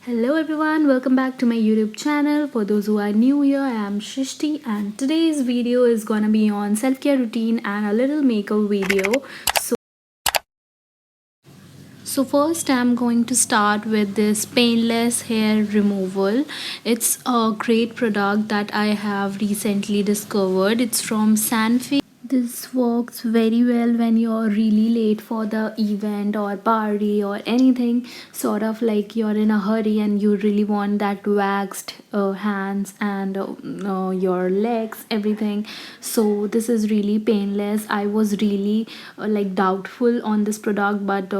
Hello everyone, welcome back to my YouTube channel. For those who are new here, I am Shrishti and today's video is gonna be on self-care routine and a little makeup video. So first I'm going to start with this Painless hair removal. It's a great product that I have recently discovered. It's from Sanfe. This works very well when you're really late for the event or party or anything, sort of like you're in a hurry and you really want that waxed hands and your legs, everything. So this is really painless. I was really like doubtful on this product, but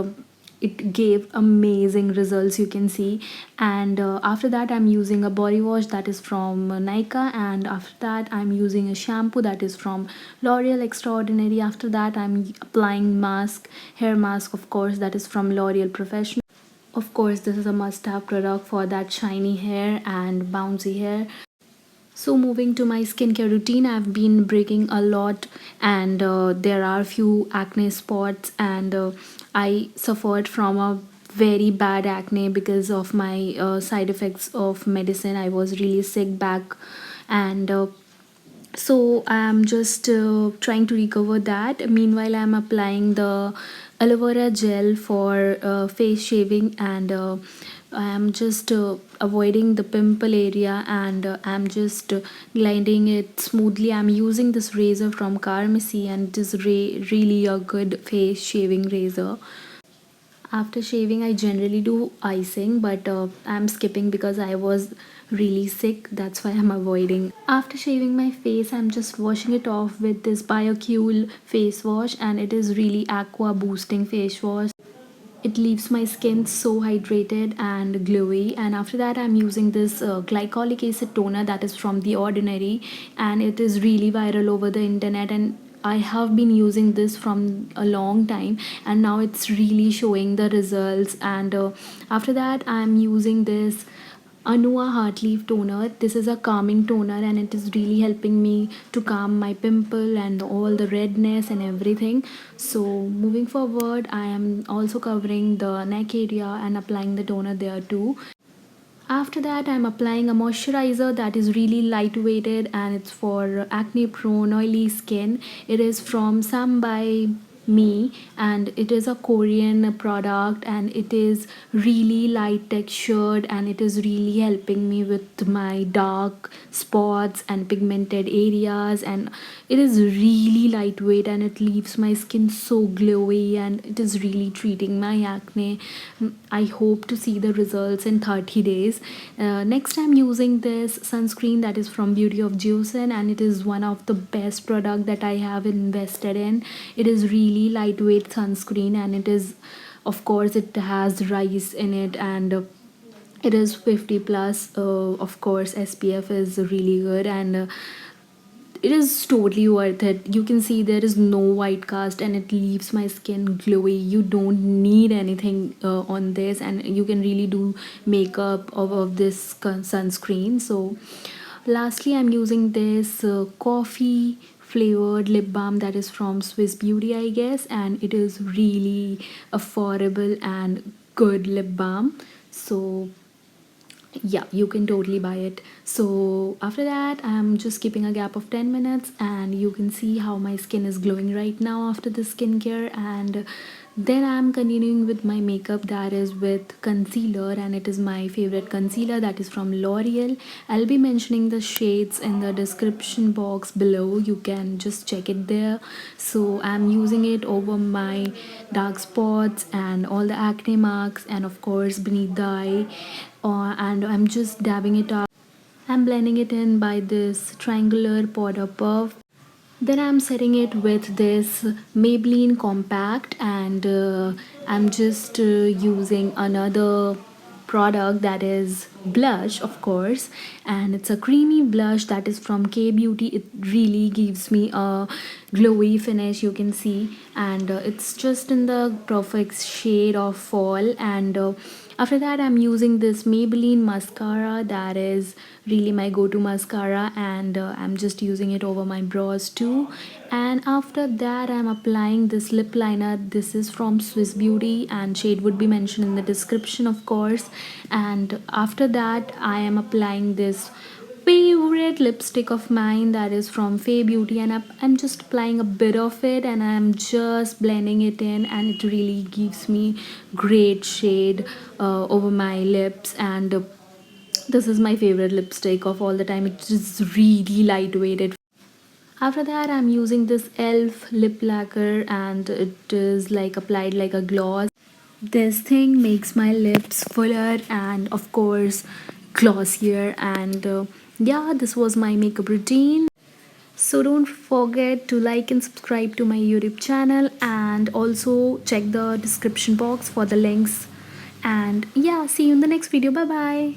it gave amazing results, you can see. And after that I'm using a body wash that is from Nykaa, and after that I'm using a shampoo that is from L'Oreal Extraordinary. After that I'm applying mask, hair mask, of course, that is from L'Oreal Professional. Of course, this is a must-have product for that shiny hair and bouncy hair. So moving to my skincare routine, I've been breaking a lot, and there are few acne spots, and I suffered from a very bad acne because of my side effects of medicine. I was really sick back, and so I'm just trying to recover that. Meanwhile, I'm applying the aloe vera gel for face shaving, and I'm just avoiding the pimple area, and I'm just gliding it smoothly. I'm using this razor from Carmesi, and it is really a good face shaving razor. After shaving, I generally do icing, but I'm skipping because I was really sick. That's why I'm avoiding. After shaving my face, I'm just washing it off with this BioCule face wash, and it is really aqua boosting face wash. It leaves my skin so hydrated and glowy. And after that I'm using this glycolic acid toner that is from The Ordinary, and it is really viral over the internet, and I have been using this from a long time, and now it's really showing the results. And after that I'm using this Anua Heartleaf toner. This is a calming toner, and it is really helping me to calm my pimple and all the redness and everything. So moving forward, I am also covering the neck area and applying the toner there too. After that, I'm applying a moisturizer that is really lightweighted, and it's for acne prone oily skin. It is from Some by Me, and it is a Korean product, and it is really light textured, and it is really helping me with my dark spots and pigmented areas. And it is really lightweight, and it leaves my skin so glowy, and it is really treating my acne. I hope to see the results in 30 days. Next, I'm using this sunscreen that is from Beauty of Joseon, and it is one of the best product that I have invested in. It is really lightweight sunscreen, and it is, of course, it has rice in it, and it is 50 plus. Of course, SPF is really good, and it is totally worth it. You can see there is no white cast, and it leaves my skin glowy. You don't need anything on this, and you can really do makeup of this sunscreen. So lastly, I'm using this coffee flavored lip balm that is from Swiss Beauty, I guess, and it is really affordable and good lip balm. So yeah, you can totally buy it. So after that I'm just keeping a gap of 10 minutes, and you can see how my skin is glowing right now after the skincare. And then I'm continuing with my makeup, that is with concealer, and it is my favorite concealer that is from L'Oreal. I'll be mentioning the shades in the description box below, you can just check it there. So I'm using it over my dark spots and all the acne marks, and of course beneath the eye, and I'm just dabbing it up. I'm blending it in by this triangular powder puff. Then I'm setting it with this Maybelline Compact, and I'm just using another product that is blush, of course, and it's a creamy blush that is from K Beauty. It really gives me a glowy finish, you can see, and it's just in the perfect shade of fall. And After that, I'm using this Maybelline mascara. That is really my go-to mascara, and I'm just using it over my brows too. And after that, I'm applying this lip liner. This is from Swiss Beauty, and shade would be mentioned in the description, of course. And after that, I am applying this favorite lipstick of mine, that is from Fay Beauty, and I'm just applying a bit of it and I'm just blending it in, and it really gives me great shade over my lips. And this is my favorite lipstick of all the time. It's just really lightweight. After that, I'm using this elf lip lacquer, and it is like applied like a gloss. This thing makes my lips fuller and of course glossier. And yeah, this was my makeup routine. So don't forget to like and subscribe to my YouTube channel, and also check the description box for the links. And yeah, see you in the next video. Bye bye.